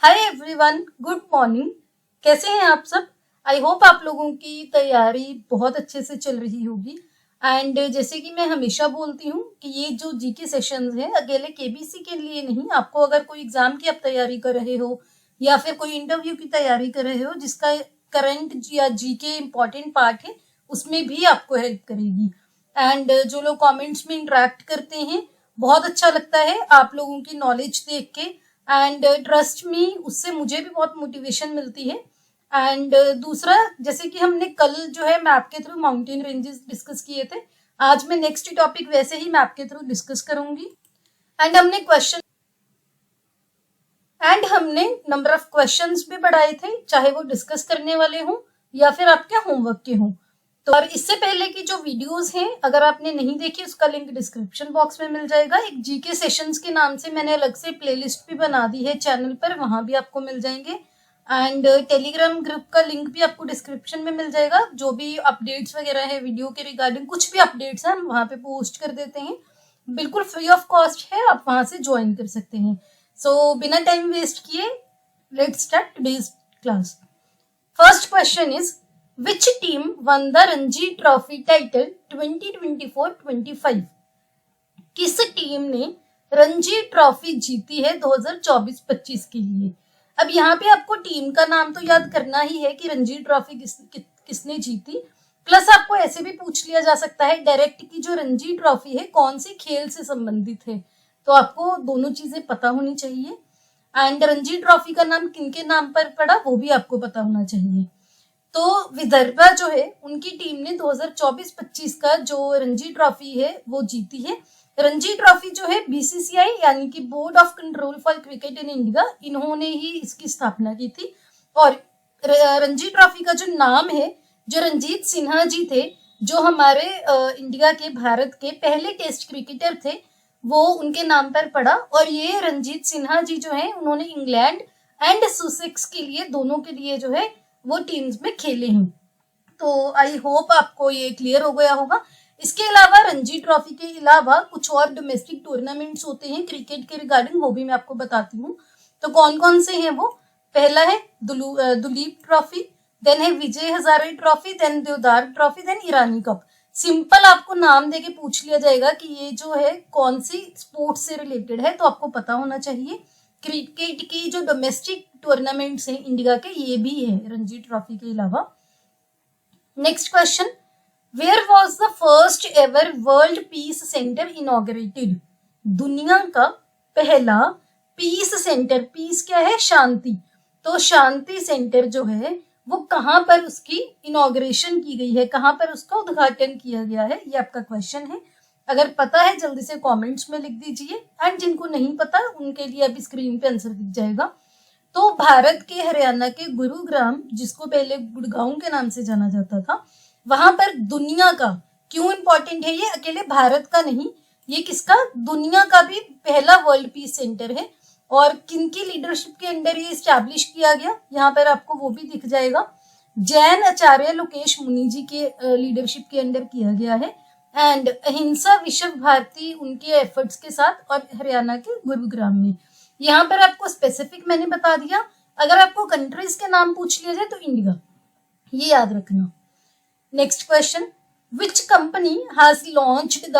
Hi everyone, good morning. कैसे हैं आप सब? आई होप आप लोगों की तैयारी बहुत अच्छे से चल रही होगी। एंड जैसे कि मैं हमेशा बोलती हूँ कि ये जो जीके सेशंस हैं अकेले केबीसी के लिए नहीं, आपको अगर कोई एग्जाम की आप तैयारी कर रहे हो या फिर कोई इंटरव्यू की तैयारी कर रहे हो जिसका करंट या जीके इम्पॉर्टेंट पार्ट है, उसमें भी आपको हेल्प करेगी। एंड जो लोग कॉमेंट्स में इंटरेक्ट करते हैं, बहुत अच्छा लगता है आप लोगों की नॉलेज देख के। एंड ट्रस्ट मी, उससे मुझे भी बहुत मोटिवेशन मिलती है। एंड दूसरा, जैसे कि हमने कल जो है मैप के थ्रू माउंटेन रेंजेस डिस्कस किए थे, आज मैं नेक्स्ट टॉपिक वैसे ही मैप के थ्रू डिस्कस करूंगी। एंड हमने नंबर ऑफ क्वेश्चंस भी बढ़ाए थे, चाहे वो डिस्कस करने वाले हों या फिर आपके होमवर्क के हों। तो और इससे पहले की जो वीडियोस हैं, अगर आपने नहीं देखी उसका लिंक डिस्क्रिप्शन बॉक्स में मिल जाएगा। एक जीके सेशंस के नाम से मैंने अलग से प्लेलिस्ट भी बना दी है चैनल पर, वहां भी आपको मिल जाएंगे। एंड टेलीग्राम ग्रुप का लिंक भी आपको डिस्क्रिप्शन में मिल जाएगा। जो भी अपडेट्स वगैरह है वीडियो के रिगार्डिंग, कुछ भी अपडेट्स हैं हम वहां पे पोस्ट कर देते हैं, बिल्कुल फ्री ऑफ कॉस्ट है, आप वहां से ज्वाइन कर सकते हैं। सो बिना टाइम वेस्ट किए let's start today's class. First question is, which team won the Ranji Trophy title 2024-25? किस टीम ने रणजी ट्रॉफी जीती है 2024-25 के लिए? अब यहाँ पे आपको टीम का नाम तो याद करना ही है कि रणजी ट्रॉफी किसने जीती, प्लस आपको ऐसे भी पूछ लिया जा सकता है डायरेक्ट की जो रणजी ट्रॉफी है कौन से खेल से संबंधित है, तो आपको दोनों चीजें पता होनी चाहिए। एंड रणजी ट्रॉफी का नाम किनके नाम पर पड़ा वो भी आपको पता होना चाहिए। तो विदर्भा जो है उनकी टीम ने 2024-25 का जो रणजी ट्रॉफी है वो जीती है। रणजी ट्रॉफी जो है बीसीसीआई यानी कि board of control for cricket in India, इन्होंने ही इसकी स्थापना की थी। और रणजी ट्रॉफी का जो नाम है, जो रंजीत सिन्हा जी थे, जो हमारे इंडिया के भारत के पहले टेस्ट क्रिकेटर थे, वो उनके नाम पर पड़ा। और ये रंजीत सिन्हा जी जो है उन्होंने इंग्लैंड एंड सुसेक्स के लिए, दोनों के लिए जो है वो टीम्स में खेले हैं। तो आई होप आपको ये क्लियर हो गया होगा। इसके अलावा रणजी ट्रॉफी के अलावा कुछ और डोमेस्टिक टूर्नामेंट्स होते हैं क्रिकेट के रिगार्डिंग, वो भी मैं आपको बताती हूँ। तो कौन कौन से हैं वो? पहला है दुलीप ट्रॉफी, देन है विजय हजारे ट्रॉफी, देन देवदार ट्रॉफी, देन ईरानी कप। सिंपल आपको नाम देके पूछ लिया जाएगा कि ये जो है कौन सी स्पोर्ट्स से रिलेटेड है, तो आपको पता होना चाहिए। क्रिकेट की जो डोमेस्टिक टूर्नामेंट्स हैं इंडिया के, ये भी है रणजी ट्रॉफी के अलावा। Next question, where was the first ever world peace centre inaugurated? दुनिया का पहला पीस सेंटर, पीस क्या है? शांति। तो शांति सेंटर जो है वो कहां पर उसकी इनॉग्रेशन की गई है, कहां पर उसका उद्घाटन किया गया है, ये आपका क्वेश्चन है। अगर पता है जल्दी से कमेंट्स में लिख दीजिए, एंड जिनको नहीं पता उनके लिए अभी स्क्रीन पे आंसर दिख जाएगा। तो भारत के हरियाणा के गुरुग्राम, जिसको पहले गुड़गांव के नाम से जाना जाता था, वहां पर दुनिया का, क्यों इंपॉर्टेंट है ये, अकेले भारत का नहीं, ये किसका, दुनिया का भी पहला वर्ल्ड पीस सेंटर है। और किनकी लीडरशिप के अंडर ये स्टैब्लिश किया गया, यहाँ पर आपको वो भी दिख जाएगा। जैन आचार्य लोकेश मुनि जी के लीडरशिप के अंडर किया गया है। एंड अहिंसा विश्व भारती उनके एफर्ट्स के साथ, और हरियाणा के गुरुग्राम में। यहाँ पर आपको स्पेसिफिक मैंने बता दिया। अगर आपको कंट्रीज के नाम पूछ लिया जाए तो इंडिया, ये याद रखना। Next question, which company has launched the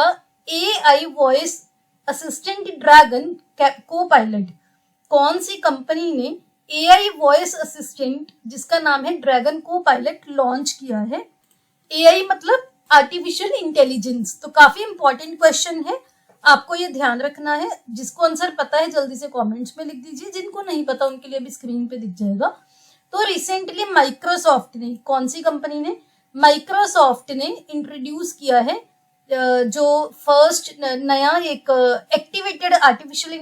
AI voice assistant dragon को पायलट? कौन सी कंपनी ने AI वॉइस असिस्टेंट जिसका नाम है ड्रैगन को पायलट लॉन्च किया है? AI मतलब आर्टिफिशियल इंटेलिजेंस। तो काफी इंपॉर्टेंट क्वेश्चन है, आपको ये ध्यान रखना है। जिसको आंसर पता है जल्दी से कमेंट्स में लिख दीजिए, जिनको नहीं पता उनके लिए भी स्क्रीन पे दिख जाएगा। तो रिसेंटली माइक्रोसॉफ्ट ने, कौन सी कंपनी ने? माइक्रोसॉफ्ट ने इंट्रोड्यूस किया है जो फर्स्ट नया एक एक्टिवेटेड आर्टिफिशियल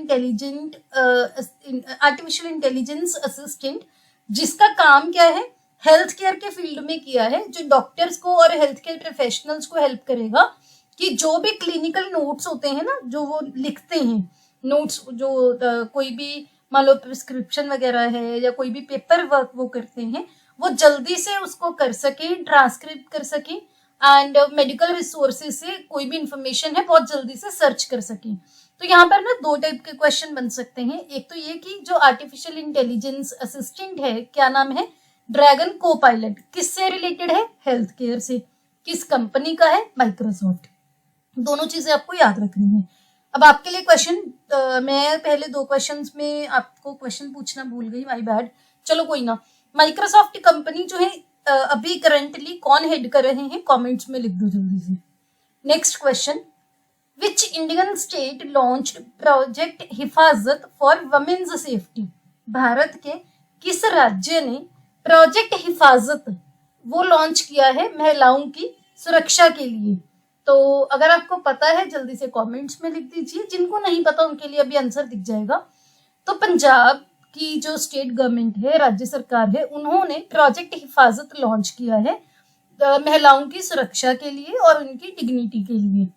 इंटेलिजेंस असिस्टेंट, जिसका काम क्या है, हेल्थ केयर के फील्ड में किया है, जो डॉक्टर्स को और हेल्थ केयर प्रोफेशनल्स को हेल्प करेगा कि जो भी क्लिनिकल नोट्स होते हैं ना, जो वो लिखते हैं नोट्स, जो कोई भी मान लो प्रिस्क्रिप्शन वगैरह है या कोई भी पेपर वर्क वो करते हैं, वो जल्दी से उसको कर सके, ट्रांसक्रिप्ट कर सके, एंड मेडिकल रिसोर्सेज से कोई भी इंफॉर्मेशन है बहुत जल्दी से सर्च कर सके। तो यहाँ पर ना दो टाइप के क्वेश्चन बन सकते हैं। एक तो ये कि जो आर्टिफिशियल इंटेलिजेंस असिस्टेंट है, क्या नाम है, ड्रैगन को पायलट, किससे रिलेटेड है, हेल्थ केयर से, किस कंपनी का है, माइक्रोसॉफ्ट। दोनों चीजें आपको याद रखनी है। अब आपके लिए क्वेश्चन, मैं पहले दो क्वेश्चंस में आपको क्वेश्चन पूछना भूल गई, माय बैड। चलो कोई ना। माइक्रोसॉफ्ट कंपनी जो है अभी करंटली कौन हेड कर रहे हैं, कमेंट्स में लिख दो जल्दी से। Next question, which Indian state launched project हिफाजत फॉर वुमेन्स सेफ्टी। भारत के किस राज्य ने प्रोजेक्ट हिफाजत वो लॉन्च किया है महिलाओं की सुरक्षा के लिए। तो अगर आपको पता है जल्दी से कमेंट्स में लिख दीजिए, जिनको नहीं पता उनके लिए अभी आंसर दिख जाएगा। तो पंजाब की जो स्टेट गवर्नमेंट है, राज्य सरकार है, उन्होंने प्रोजेक्ट हिफाजत लॉन्च किया है महिलाओं की सुरक्षा के लिए और उनकी डिग्निटी के लिए।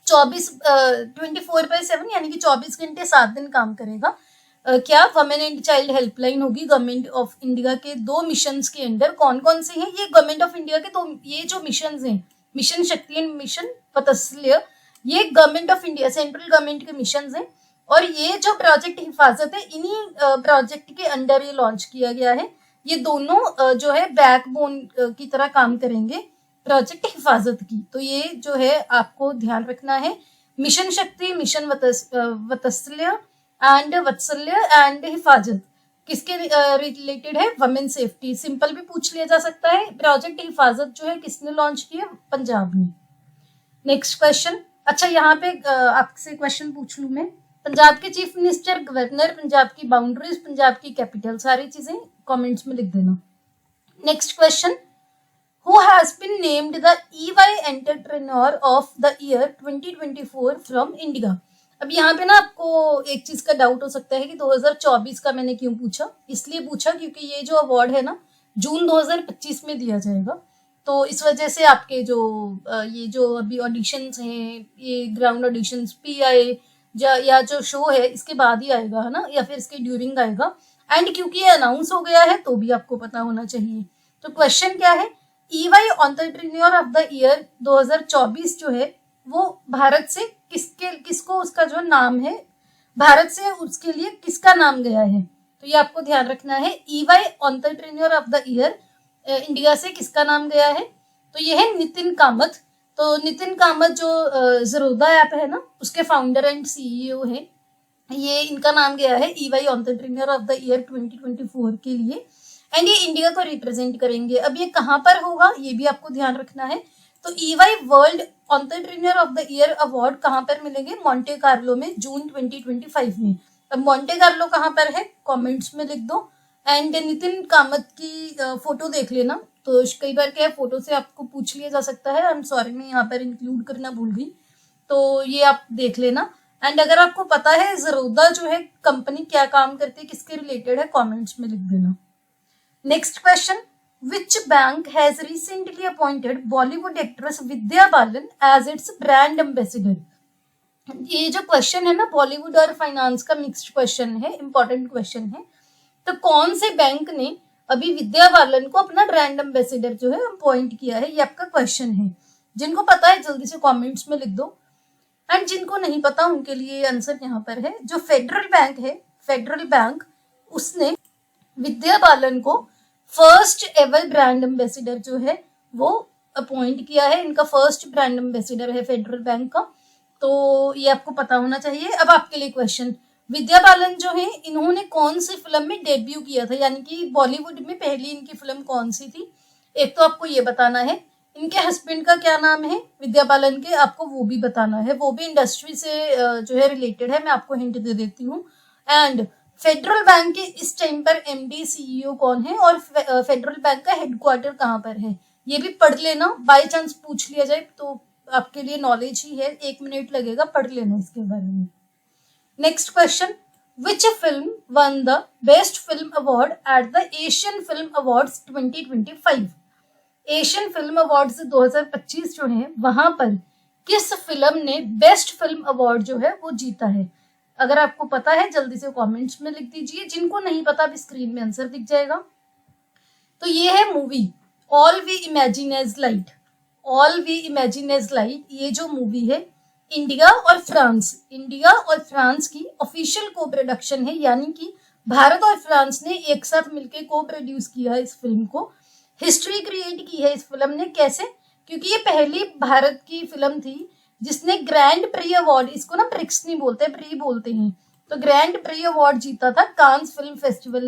24/7 यानी कि 24 घंटे 7 दिन काम करेगा। क्या वुमेन एंड चाइल्ड हेल्पलाइन होगी गवर्नमेंट ऑफ इंडिया के 2 मिशन के अंडर। कौन कौन से हैं ये गवर्नमेंट ऑफ इंडिया के 2, ये जो मिशन हैं, मिशन शक्ति एंड मिशन वत्सल्य, ये government of India central government के मिशन हैं। और ये जो प्रोजेक्ट हिफाजत है, इन्हीं प्रोजेक्ट के अंडर ये लॉन्च किया गया है। ये दोनों जो है बैकबोन की तरह काम करेंगे प्रोजेक्ट हिफाजत की। तो ये जो है आपको ध्यान रखना है, मिशन शक्ति, मिशन वत्सल्य एंड हिफाजत किसके रिलेटेड है, वुमेन सेफ्टी। सिंपल भी पूछ लिया जा सकता है। प्रोजेक्ट हिफाजत जो है किसने लॉन्च किया, पंजाब ने। नेक्स्ट क्वेश्चन, अच्छा यहाँ पे आपसे क्वेश्चन पूछ लूं मैं। पंजाब के चीफ मिनिस्टर, गवर्नर, पंजाब की बाउंड्रीज, पंजाब की कैपिटल, सारी चीजें कमेंट्स में लिख देना। Next question, who has been named the EY entrepreneur of the year 2024 from India. अब यहाँ पे ना आपको एक चीज का डाउट हो सकता है कि 2024 का मैंने क्यों पूछा। इसलिए पूछा क्योंकि ये जो अवार्ड है ना जून 2025 में दिया जाएगा। तो इस वजह से आपके जो ये जो अभी ऑडिशंस हैं, ये ग्राउंड ऑडिशंस PI या जो शो है इसके बाद ही आएगा, है ना, या फिर इसके ड्यूरिंग आएगा। एंड क्योंकि ये अनाउंस हो गया है तो भी आपको पता होना चाहिए। तो क्वेश्चन क्या है, EY entrepreneur of the year 2024 जो है वो भारत से किसको उसका जो नाम है, भारत से उसके लिए किसका नाम गया है। तो ये आपको ध्यान रखना है, EY entrepreneur of the year India से किसका नाम गया है। तो ये है नितिन कामत। तो नितिन कामत जो ज़रोदा ऐप है ना, उसके फाउंडर एंड CEO है। ये इनका नाम गया है EY entrepreneur of the year 2024 के लिए। एंड ये इंडिया को रिप्रेजेंट करेंगे। अब ये कहाँ पर होगा ये भी आपको ध्यान रखना है। तो EY world entrepreneur of the year award कहाँ पर मिलेंगे, मोंटे कार्लो में, जून 2025 में। अब मोंटे कार्लो कहाँ पर है, कमेंट्स में लिख दो। एंड नितिन कामत की फोटो देख लेना। तो कई बार क्या है, फोटो से आपको पूछ लिया जा सकता है। आई एम सॉरी, मैं यहाँ पर इंक्लूड करना भूल गई, तो ये आप देख लेना। एंड अगर आपको पता है ज़रोदा जो है कंपनी क्या काम करती है, किसके रिलेटेड है, कमेंट्स में लिख देना। Next question, which bank has recently appointed Bollywood actress Vidya Balan as its brand ambassador। ये जो क्वेश्चन है ना बॉलीवुड और फाइनेंस का मिक्स्ड क्वेश्चन है, इंपॉर्टेंट क्वेश्चन है। तो कौन से बैंक ने अभी विद्या बालन को अपना ब्रांड एम्बेसडर जो है अपॉइंट किया है, ये आपका क्वेश्चन है। जिनको पता है जल्दी से कमेंट्स में लिख दो। एंड जिनको नहीं पता उनके लिए आंसर यहाँ पर है। जो फेडरल बैंक है, फेडरल बैंक, उसने विद्या बालन को फर्स्ट एवर ब्रांड एम्बेसडर जो है वो अपॉइंट किया है। इनका फर्स्ट ब्रांड एम्बेसडर है फेडरल बैंक का। तो ये आपको पता होना चाहिए। अब आपके लिए क्वेश्चन, विद्या बालन जो है इन्होंने कौन सी फिल्म में डेब्यू किया था, यानी कि बॉलीवुड में पहली इनकी फिल्म कौन सी थी। एक तो आपको ये बताना है। इनके हस्बैंड का क्या नाम है विद्या बालन के, आपको वो भी बताना है। वो भी इंडस्ट्री से जो है रिलेटेड है, मैं आपको हिंट दे देती हूँ। एंड फेडरल बैंक के इस टाइम पर MD CEO कौन है और फेडरल बैंक का हेडक्वार्टर कहाँ पर है, ये भी पढ़ लेना। बाय चांस पूछ लिया जाए तो आपके लिए नॉलेज ही है, 1 मिनट लगेगा, पढ़ लेना इसके बारे में। Next question, which film one the best film award at the Asian film awards 2025। Asian film awards 2025 जो है वहां पर किस फिल्म ने बेस्ट फिल्म अवार्ड जो है वो जीता है। अगर आपको पता है जल्दी से कमेंट्स में लिख दीजिए। जिनको नहीं पता भी स्क्रीन में आंसर दिख जाएगा। तो ये है movie all we imagine as light. All we imagine as light, ये जो मूवी है इंडिया और फ्रांस की ऑफिशियल को प्रोडक्शन है, यानी कि भारत और फ्रांस ने एक साथ मिलकर को प्रोड्यूस किया इस फिल्म को। हिस्ट्री क्रिएट की है इस फिल्म ने। कैसे? क्योंकि ये पहली भारत की फिल्म थी जिसने ग्रैंड प्री अवार्ड, इसको ना प्रिक्स नहीं बोलते, प्री बोलते हैं, तो ग्रैंड प्री अवार्ड जीता था कांस फिल्म फेस्टिवल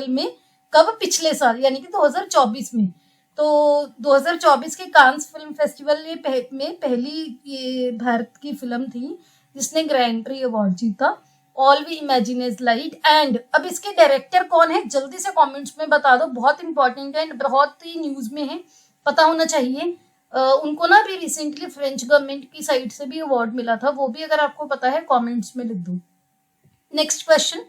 में। कब? पिछले साल, यानी कि 2024 में। तो 2024 के कांस फिल्म फेस्टिवल में पहली ये भारत की फिल्म थी जिसने ग्रैंड प्री अवार्ड जीता। All we imagine is light. And अब इसके डायरेक्टर कौन है जल्दी से कमेंट्स में बता दो, बहुत इंपॉर्टेंट है, बहुत ही न्यूज में है, पता होना चाहिए। उनको ना अभी रिसेंटली फ्रेंच गवर्नमेंट की साइड से भी अवार्ड मिला था, वो भी अगर आपको पता है कमेंट्स में लिख दो। Next question,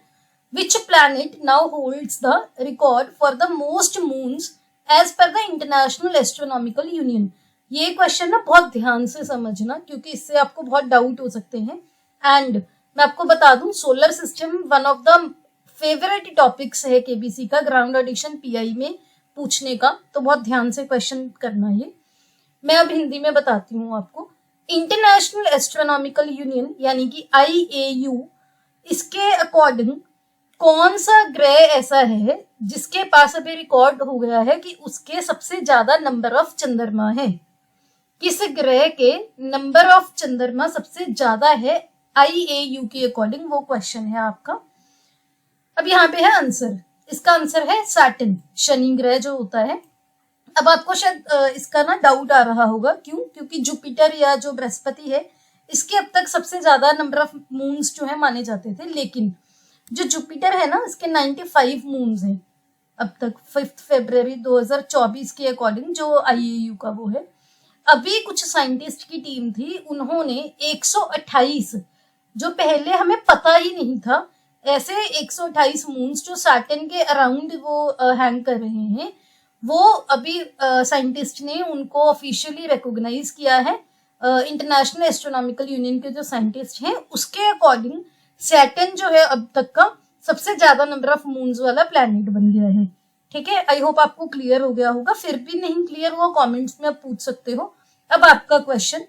which planet now holds the record for the most moons as per the international astronomical union. ये क्वेश्चन ना बहुत ध्यान से समझना क्योंकि इससे आपको बहुत डाउट हो सकते हैं। एंड मैं आपको बता दूं, solar system one of the favourite topics है केबीसी का, ग्राउंड ऑडिशन पीआई में पूछने का, तो बहुत ध्यान से क्वेश्चन करना है। मैं अब हिंदी में बताती हूँ आपको। इंटरनेशनल एस्ट्रोनॉमिकल यूनियन यानी कि IAU, इसके अकॉर्डिंग कौन सा ग्रह ऐसा है जिसके पास अभी रिकॉर्ड हो गया है कि उसके सबसे ज्यादा नंबर ऑफ चंद्रमा है? किस ग्रह के नंबर ऑफ चंद्रमा सबसे ज्यादा है IAU के अकॉर्डिंग, वो क्वेश्चन है आपका। अब यहाँ पे है आंसर, इसका आंसर है सैटर्न, शनि ग्रह जो होता है। अब आपको शायद इसका ना डाउट आ रहा होगा, क्यों? क्योंकि जुपिटर या जो बृहस्पति है इसके अब तक सबसे ज्यादा नंबर ऑफ मून्स जो है माने जाते थे, लेकिन जो जुपिटर है ना इसके 95 मून्स हैं अब तक, 5 फरवरी 2024 के अकॉर्डिंग जो IAU का वो है। अभी कुछ साइंटिस्ट की टीम थी, उन्होंने 128, जो पहले हमें पता ही नहीं था, ऐसे 128 मून्स जो सैटर्न के अराउंड वो हैंग कर रहे हैं, वो अभी साइंटिस्ट ने उनको ऑफिशियली रिकॉग्नाइज किया है। इंटरनेशनल एस्ट्रोनॉमिकल यूनियन के जो साइंटिस्ट हैं उसके अकॉर्डिंग सैटर्न जो है अब तक का सबसे ज्यादा नंबर ऑफ मून्स वाला प्लैनेट बन गया है। ठीक है, आई होप आपको क्लियर हो गया होगा। फिर भी नहीं क्लियर हुआ कमेंट्स में आप पूछ सकते हो। अब आपका क्वेश्चन,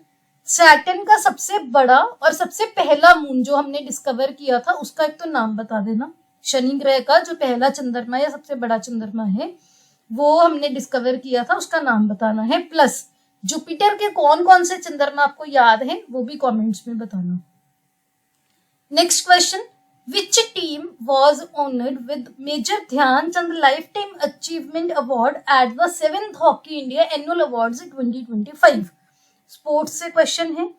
सैटर्न का सबसे बड़ा और सबसे पहला मून जो हमने डिस्कवर किया था उसका एक तो नाम बता देना। शनि ग्रह का जो पहला चंद्रमा या सबसे बड़ा चंद्रमा है वो हमने डिस्कवर किया था, उसका नाम बताना है। प्लस जुपिटर के कौन कौन से चंद्रमा आपको याद है वो भी कमेंट्स में बताना। Next question, which team was honoured with major Dhyan Chand lifetime achievement award at the 7th hockey India annual awards 2025? Sports से क्वेश्चन है।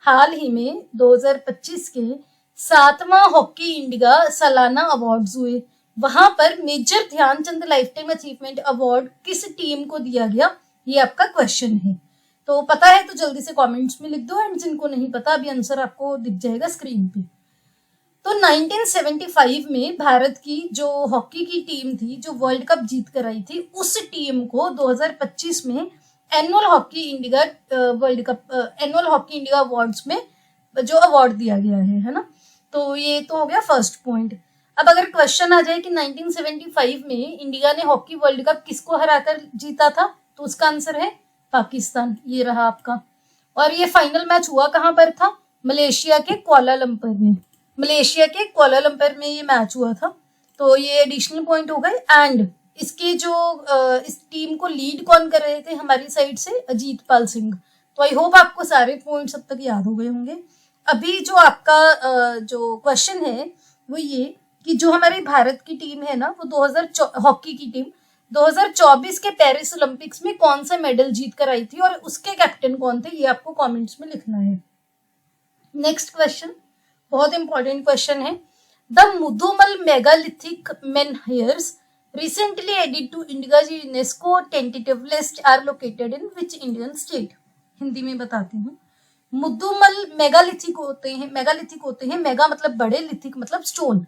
हाल ही में 2025 के 7वां हॉकी इंडिया सालाना अवार्ड्स हुए, वहां पर major Dhyan Chand lifetime achievement award किस टीम को दिया गया, ये आपका क्वेश्चन है। तो पता है तो जल्दी से कमेंट्स में लिख दो, एंड जिनको नहीं पता अभी आंसर आपको दिख जाएगा स्क्रीन पे। तो 1975 में भारत की जो हॉकी की टीम थी जो वर्ल्ड कप जीत कर आई थी, उस टीम को 2025 में एनुअल हॉकी इंडिया अवार्ड्स में जो अवार्ड दिया गया है ना। तो ये तो हो गया फर्स्ट पॉइंट। अब अगर क्वेश्चन आ जाए कि 1975 में इंडिया ने हॉकी वर्ल्ड कप किसको हराकर जीता था, तो उसका आंसर है पाकिस्तान। ये रहा आपका। और ये फाइनल मैच हुआ कहां पर था? मलेशिया के कुआलालंपुर में ये मैच हुआ था। तो ये एडिशनल पॉइंट हो गए। एंड इसके जो इस टीम को लीड कौन कर रहे थे हमारी साइड से? अजीत पाल सिंह। तो आई होप आपको सारे पॉइंट्स अब तक याद हो गए होंगे। अभी जो आपका जो क्वेश्चन है वो ये कि जो हमारी भारत की टीम है ना, वो हॉकी की टीम 2024 के पेरिस ओलंपिक्स में कौन सा मेडल जीत कर आई थी और उसके कैप्टन कौन थे, ये आपको कमेंट्स में लिखना है। नेक्स्ट क्वेश्चन बहुत इंपॉर्टेंट क्वेश्चन है। The Mudumal megalithic menhirs recently added to India's UNESCO tentative list are located in which Indian state? Hindi में बताती हूँ। मुधुमल मेगालिथिक होते हैं, मेगा मतलब बड़े, लिथिक मतलब स्टोन,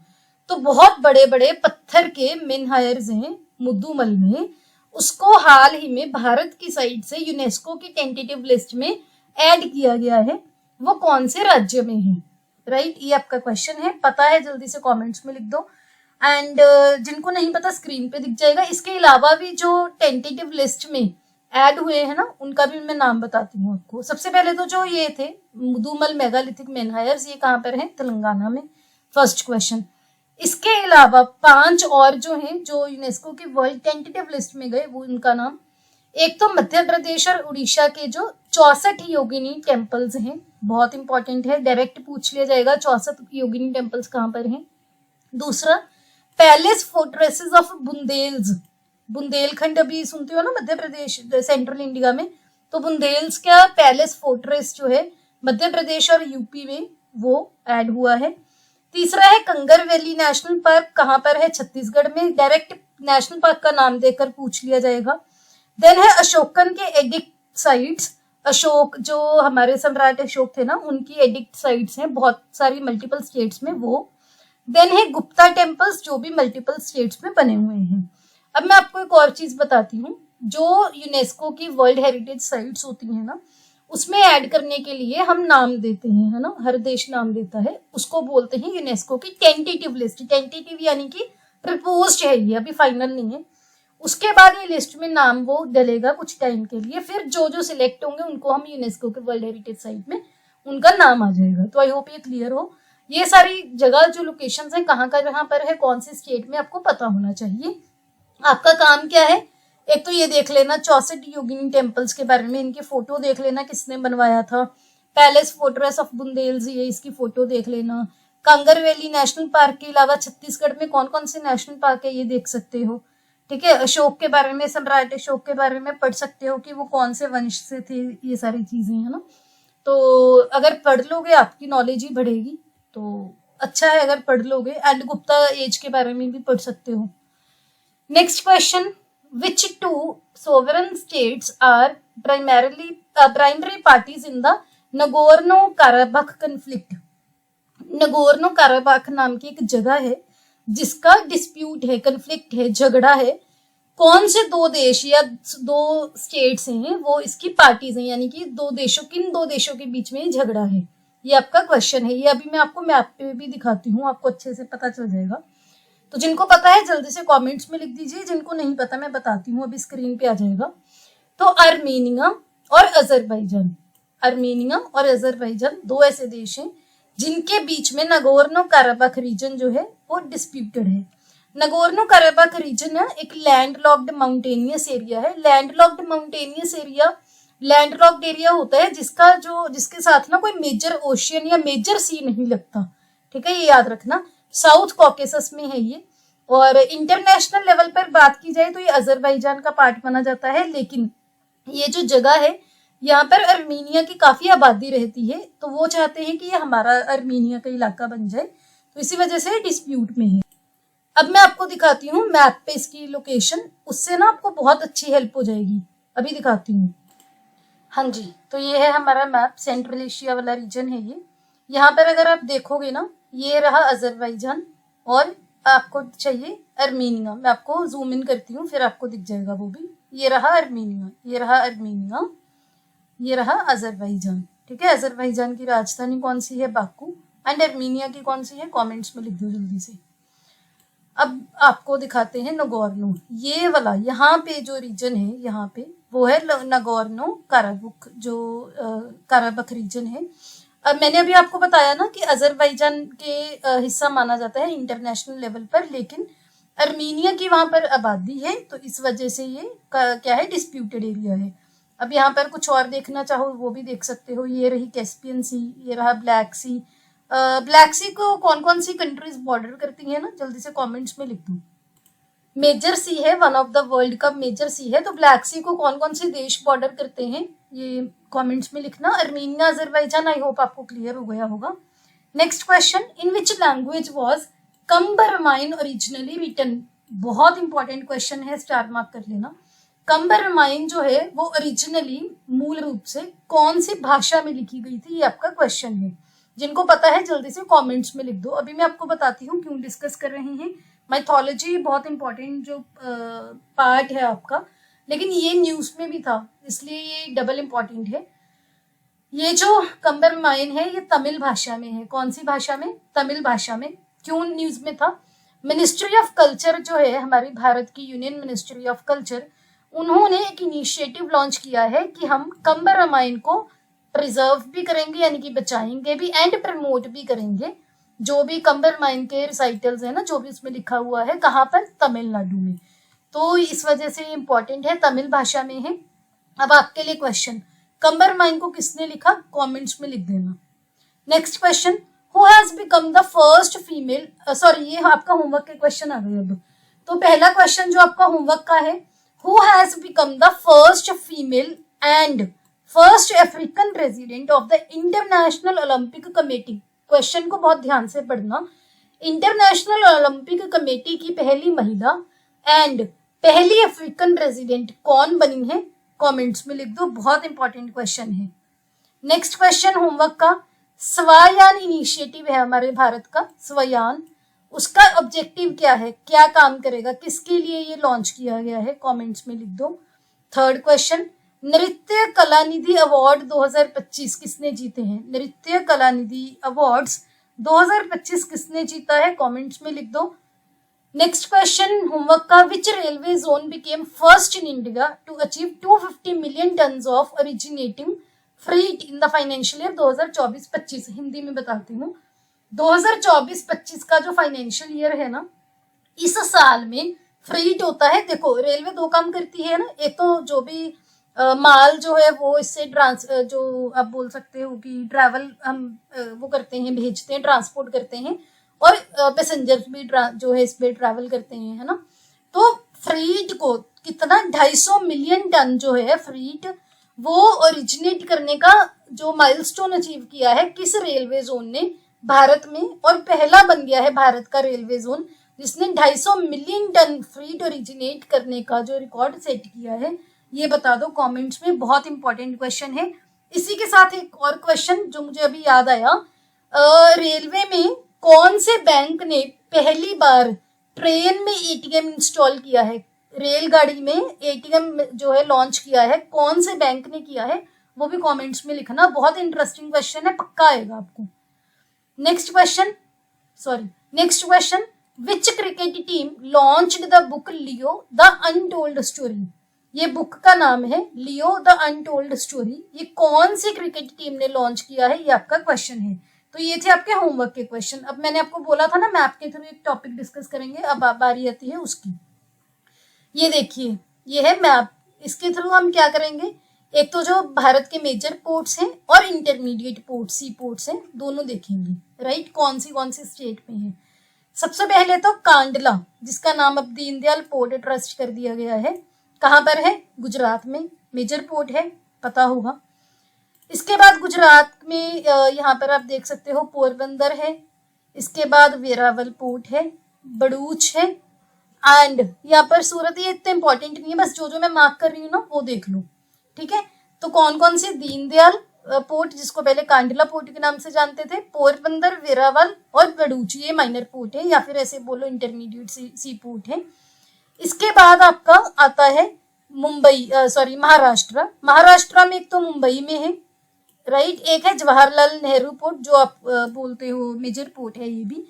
तो बहुत बड़े बड़े पत्थर के मेनहायर्स हैं मुधुमल में। उसको हाल ही में भारत की साइड से यूनेस्को की टेंटेटिव लिस्ट में ऐड किया गया है, वो कौन से राज्य में है? राइट, ये आपका क्वेश्चन है। पता है जल्दी से कमेंट्स में लिख दो। एंड जिनको नहीं पता स्क्रीन पे दिख जाएगा। इसके अलावा भी जो टेंटेटिव लिस्ट में ऐड हुए हैं ना, उनका भी मैं नाम बताती हूँ आपको। सबसे पहले तो जो ये थे मुदुमल मेगालिथिक मेनहायर्स, ये कहाँ पर है? तेलंगाना में। First question. इसके अलावा 5 और जो हैं जो यूनेस्को की वर्ल्ड टेंटेटिव लिस्ट में गए, वो उनका नाम, एक तो मध्य प्रदेश और उड़ीसा के जो 64 योगिनी टेम्पल्स हैं, बहुत इंपॉर्टेंट है, डायरेक्ट पूछ लिया जाएगा 64 योगिनी टेम्पल्स कहाँ पर हैं। दूसरा, पैलेस फोर्ट्रेसेस ऑफ बुंदेलखंड अभी सुनते हो ना, मध्य प्रदेश सेंट्रल इंडिया में, तो बुंदेल्स का पैलेस फोर्ट्रेस जो है मध्य प्रदेश और यूपी में, वो ऐड हुआ है। तीसरा है कंगर वैली नेशनल पार्क, कहाँ पर है? छत्तीसगढ़ में, डायरेक्ट नेशनल पार्क का नाम देकर पूछ लिया जाएगा। देन है अशोकन के एडिक्ट साइट्स, अशोक जो हमारे सम्राट अशोक थे ना, उनकी एडिक्ट साइट्स हैं बहुत सारी मल्टीपल स्टेट्स में, वो। देन है गुप्ता टेम्पल्स, जो भी मल्टीपल स्टेट्स में बने हुए हैं। अब मैं आपको एक और चीज बताती हूँ, जो यूनेस्को की वर्ल्ड हेरिटेज साइट्स होती है ना, उसमें ऐड करने के लिए हम नाम देते हैं, है ना, हर देश नाम देता है, उसको बोलते हैं यूनेस्को की टेंटेटिव लिस्ट। टेंटेटिव यानी कि प्रपोज्ड है, ये अभी फाइनल नहीं है। उसके बाद ये लिस्ट में नाम वो डलेगा कुछ टाइम के लिए, फिर जो जो सिलेक्ट होंगे उनको हम यूनेस्को के वर्ल्ड हेरिटेज साइट में उनका नाम आ जाएगा। तो आई होप ये क्लियर हो। ये सारी जगह जो लोकेशंस हैं, कहाँ पर है, कौन से स्टेट में, आपको पता होना चाहिए। आपका काम क्या है? एक तो ये देख लेना 64 योगिनी टेम्पल्स के बारे में, इनके फोटो देख लेना किसने बनवाया था। पैलेस फोर्ट्रेस ऑफ बुंदेल्स, ये इसकी फोटो देख लेना। कांगर वैली नेशनल पार्क के अलावा छत्तीसगढ़ में कौन कौन से नेशनल पार्क है, ये देख सकते हो। ठीक है, अशोक के बारे में, सम्राट अशोक के बारे में पढ़ सकते हो कि वो कौन से वंश से थे, ये सारी चीजें, है ना। तो अगर पढ़ लोगे आपकी नॉलेज ही बढ़ेगी, तो अच्छा है अगर पढ़ लोगे। एंड गुप्ता एज के बारे में भी पढ़ सकते हो। Next question, which two sovereign states are primary parties in the Nagorno-Karabakh conflict? Nagorno-Karabakh नाम की एक जगह है जिसका डिस्प्यूट है, कंफ्लिक्ट है, झगड़ा है। कौन से दो देश या दो स्टेट्स हैं वो इसकी पार्टीज हैं, यानी कि दो देशों, किन दो देशों के बीच में झगड़ा है, ये आपका क्वेश्चन है। ये अभी मैं आपको मैप पे भी दिखाती हूँ, आपको अच्छे से पता चल जाएगा। तो जिनको पता है जल्दी से कमेंट्स में लिख दीजिए, जिनको नहीं पता मैं बताती हूँ, अभी स्क्रीन पे आ जाएगा। तो आर्मेनिया और अजरबैजान, आर्मेनिया और अजरबैजान दो ऐसे देश हैं जिनके बीच में नगोर्नो काराबाख रीजन जो है वो डिस्प्यूटेड है। नगोर्नो काराबाख रीजन है एक लैंडलॉक्ड माउंटेनियस एरिया है। Landlocked mountainous area, landlocked area होता है जिसके साथ ना कोई मेजर ओशियन या मेजर सी नहीं लगता। ठीक है, ये याद रखना। साउथ कॉकेसस में है ये। और इंटरनेशनल लेवल पर बात की जाए तो ये अजरबैजान का पार्ट माना जाता है, लेकिन ये जो जगह है यहाँ पर अर्मीनिया की काफी आबादी रहती है, तो वो चाहते हैं कि ये हमारा अर्मीनिया का इलाका बन जाए, तो इसी वजह से डिस्प्यूट में है। अब मैं आपको दिखाती हूँ मैप पे इसकी लोकेशन, उससे ना आपको बहुत अच्छी हेल्प हो जाएगी। अभी दिखाती हूँ। हाँ जी, तो ये है हमारा मैप, सेंट्रल एशिया वाला रीजन है ये। यहाँ पर अगर आप देखोगे ना, ये रहा अजरबैजान और आपको चाहिए अर्मीनिया। मैं आपको जूम इन करती हूँ, फिर आपको दिख जाएगा वो भी। ये रहा अर्मीनिया, ये रहा अर्मीनिया, ये रहा अजरबैजान। ठीक है, अजरबैजान की राजधानी कौन सी है? बाकू। एंड अर्मीनिया की कौन सी है? कमेंट्स में लिख दो जल्दी से। अब आपको दिखाते हैं नगोर्नो, ये वाला यहाँ पे जो रीजन है, यहाँ पे वो है नगोर्नो काराबख, जो काराबख रीजन है। अब मैंने अभी आपको बताया ना कि अजरबैजान के हिस्सा माना जाता है इंटरनेशनल लेवल पर, लेकिन अर्मीनिया की वहां पर आबादी है, तो इस वजह से ये क्या है, डिस्प्यूटेड एरिया है। अब यहाँ पर कुछ और देखना चाहो वो भी देख सकते हो। ये रही कैस्पियन सी, ये रहा ब्लैक सी। ब्लैक सी को कौन कौन सी कंट्रीज बॉर्डर करती है ना, जल्दी से कमेंट्स में लिख दो। मेजर सी है, वन ऑफ द वर्ल्ड का मेजर सी है, तो ब्लैक सी को कौन कौन से देश बॉर्डर करते हैं ये कमेंट्स में लिखना। अर्मीनिया, अजरबैजान, आई होप आपको क्लियर हो गया होगा। Next question, in which language was कंबर-रामायण originally written? बहुत इंपॉर्टेंट क्वेश्चन है, स्टार मार्क कर लेना। कंबर-रामायण जो है वो ओरिजिनली मूल रूप से कौन सी भाषा में लिखी गई थी, ये आपका क्वेश्चन है। जिनको पता है जल्दी से कमेंट्स में लिख दो। अभी मैं आपको बताती हूँ क्यों डिस्कस कर रहे हैं। माइथोलॉजी बहुत इंपॉर्टेंट जो पार्ट है आपका, लेकिन ये न्यूज में भी था, इसलिए ये डबल इम्पॉर्टेंट है। ये जो कंबर-रामायण है ये तमिल भाषा में है। कौन सी भाषा में? तमिल भाषा में। क्यों न्यूज में था? मिनिस्ट्री ऑफ कल्चर जो है हमारी भारत की यूनियन मिनिस्ट्री ऑफ कल्चर, उन्होंने एक इनिशिएटिव लॉन्च किया है कि हम कंबर रामायण को प्रिजर्व भी करेंगे यानी कि बचाएंगे भी एंड प्रमोट भी करेंगे। जो भी कंबर रामायण के रिसाइटल्स है ना, जो भी उसमें लिखा हुआ है, कहाँ पर, तमिलनाडु में। तो इस वजह से इम्पोर्टेंट है, तमिल भाषा में है। अब आपके लिए क्वेश्चन, कंबर रामायण को किसने लिखा, कमेंट्स में लिख देना। Next question, who has become the first female, sorry ये आपका होमवर्क के क्वेश्चन आ गए अब। तो पहला क्वेश्चन जो आपका होमवर्क का है, who has become the first female and first African president of the international Olympic committee. Question को बहुत ध्यान से पढ़ना। इंटरनेशनल ओलंपिक कमेटी की पहली महिला एंड पहली अफ्रीकन प्रेसिडेंट कौन बनी है, कमेंट्स में लिख दो, बहुत इंपॉर्टेंट क्वेश्चन है। नेक्स्ट क्वेश्चन होमवर्क का, स्वयान इनिशिएटिव है हमारे भारत का, स्वयान, उसका ऑब्जेक्टिव क्या है, क्या काम करेगा, किसके लिए ये लॉन्च किया गया है, कमेंट्स में लिख दो। थर्ड क्वेश्चन, नृत्य कला निधि अवार्ड 2025 किसने जीते हैं, नृत्य कला निधि अवार्ड्स 2025 किसने जीता है, कमेंट्स में लिख दो। नेक्स्ट क्वेश्चन होमवर्क का, which railway zone became first in India to achieve 250 million tonne of originating freight in the financial year 2024-25। Hindi में बताती हूँ, 2024-25 का जो फाइनेंशियल ईयर है ना, इस साल में फ्रीट होता है। देखो रेलवे दो काम करती है ना, एक तो जो भी माल जो है वो इससे जो आप बोल सकते हो कि ट्रैवल हम वो करते हैं, भेजते हैं, ट्रांसपोर्ट करते हैं, और पैसेंजर्स भी जो है इस पे ट्रैवल करते हैं, है ना। तो फ्रीट को कितना 250 मिलियन टन जो है फ्रीट, वो ओरिजिनेट करने का जो माइलस्टोन अचीव किया है किस रेलवे जोन ने, भारत में, और पहला बन गया है भारत का रेलवे जोन जिसने 250 मिलियन टन फ्रीट ओरिजिनेट करने का जो रिकॉर्ड सेट किया है, ये बता दो कमेंट्स में, बहुत इंपॉर्टेंट क्वेश्चन है। इसी के साथ एक और क्वेश्चन जो मुझे अभी याद आया, रेलवे में कौन से बैंक ने पहली बार ट्रेन में एटीएम इंस्टॉल किया है, रेलगाड़ी में एटीएम जो है लॉन्च किया है, कौन से बैंक ने किया है, वो भी कमेंट्स में लिखना, बहुत इंटरेस्टिंग क्वेश्चन है, पक्का आएगा आपको। Next question, which cricket team launched the book Leo the untold story. ये बुक का नाम है लियो द अनटोल्ड स्टोरी, ये कौन सी क्रिकेट टीम ने लॉन्च किया है, ये आपका क्वेश्चन है। तो ये थे आपके होमवर्क के क्वेश्चन। अब मैंने आपको बोला था ना मैप के थ्रू एक टॉपिक डिस्कस करेंगे, अब बारी आती है उसकी। ये देखिए, ये है मैप, इसके थ्रू हम क्या करेंगे, एक तो जो भारत के मेजर पोर्ट्स हैं और इंटरमीडिएट पोर्ट, सी पोर्ट्स हैं, दोनों देखेंगे, राइट, कौन सी स्टेट में है। सबसे पहले तो कांडला, जिसका नाम अब दीनदयाल पोर्ट ट्रस्ट कर दिया गया है, कहाँ पर है, गुजरात में, मेजर पोर्ट है, पता होगा। इसके बाद गुजरात में यहाँ पर आप देख सकते हो पोरबंदर है, इसके बाद वेरावल पोर्ट है, बड़ूच है, एंड यहाँ पर सूरत। ये इतना इंपॉर्टेंट नहीं है, बस जो मैं मार्क कर रही हूँ ना वो देख लो, ठीक है। तो कौन कौन से, दीनदयाल पोर्ट जिसको पहले कांडला पोर्ट के नाम से जानते थे, पोरबंदर, वेरावल और बड़ूच, ये माइनर पोर्ट है, या फिर ऐसे बोलो इंटरमीडिएट सी पोर्ट है। इसके बाद आपका आता है मुंबई, महाराष्ट्र में एक तो मुंबई में है, राइट, एक है जवाहरलाल नेहरू पोर्ट जो आप बोलते हो मेजर पोर्ट है ये भी,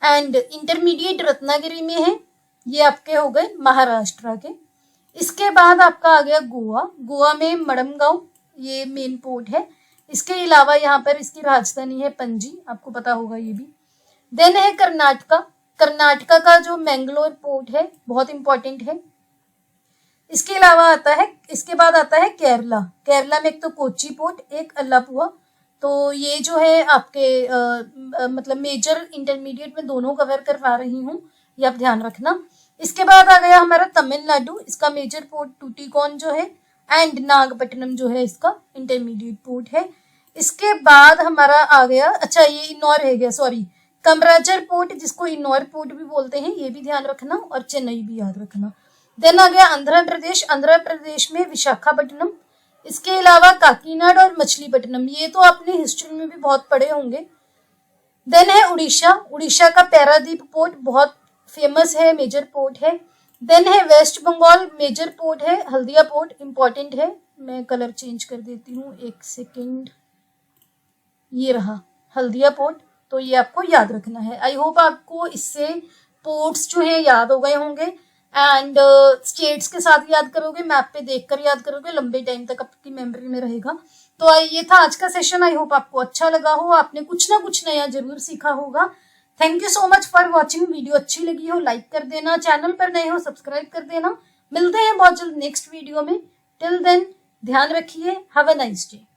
एंड इंटरमीडिएट रत्नागिरी में है, ये आपके हो गए महाराष्ट्र के। इसके बाद आपका आ गया गोवा में मडमगांव, ये मेन पोर्ट है। इसके अलावा यहाँ पर इसकी राजधानी है पणजी, आपको पता होगा ये भी। देन है कर्नाटका का जो मैंगलोर पोर्ट है, बहुत इंपॉर्टेंट है। इसके अलावा आता है, इसके बाद आता है केरला में एक तो कोच्चि पोर्ट, एक अल्लापुआ। तो ये जो है आपके मतलब मेजर इंटरमीडिएट में दोनों कवर करवा रही हूँ, ये आप ध्यान रखना। इसके बाद आ गया हमारा तमिलनाडु, इसका मेजर पोर्ट टूटिकोन जो है, एंड नागपट्टनम जो है इसका इंटरमीडिएट पोर्ट है। इसके बाद हमारा आ गया, अच्छा ये इन्नौर है गया, सॉरी, कमराजर पोर्ट जिसको इन्नौर पोर्ट भी बोलते हैं, ये भी ध्यान रखना, और चेन्नई भी याद रखना। देन आ गया आंध्र प्रदेश में विशाखापट्टनम। इसके अलावा काकीनाड और मछलीपट्टनम, ये तो आपने हिस्ट्री में भी बहुत पढ़े होंगे। देन है उड़ीसा का पैरादीप पोर्ट, बहुत फेमस है, मेजर पोर्ट है। देन है वेस्ट बंगाल, मेजर पोर्ट है हल्दिया पोर्ट, इंपॉर्टेंट है। मैं कलर चेंज कर देती हूँ, एक सेकेंड, ये रहा हल्दिया पोर्ट, तो ये आपको याद रखना है। आई होप आपको इससे पोर्ट्स जो है याद हो गए होंगे। एंड स्टेट्स के साथ याद करोगे, मैप पे देखकर याद करोगे, लंबे टाइम तक आपकी मेमोरी में रहेगा। तो ये था आज का सेशन। आई होप आपको अच्छा लगा हो, आपने कुछ ना कुछ नया जरूर सीखा होगा। Thank you so much for watching. Video अच्छी लगी हो लाइक कर देना, चैनल पर नए हो सब्सक्राइब कर देना। मिलते हैं बहुत जल्द नेक्स्ट वीडियो में। टिल देन ध्यान रखिए। Have a nice day.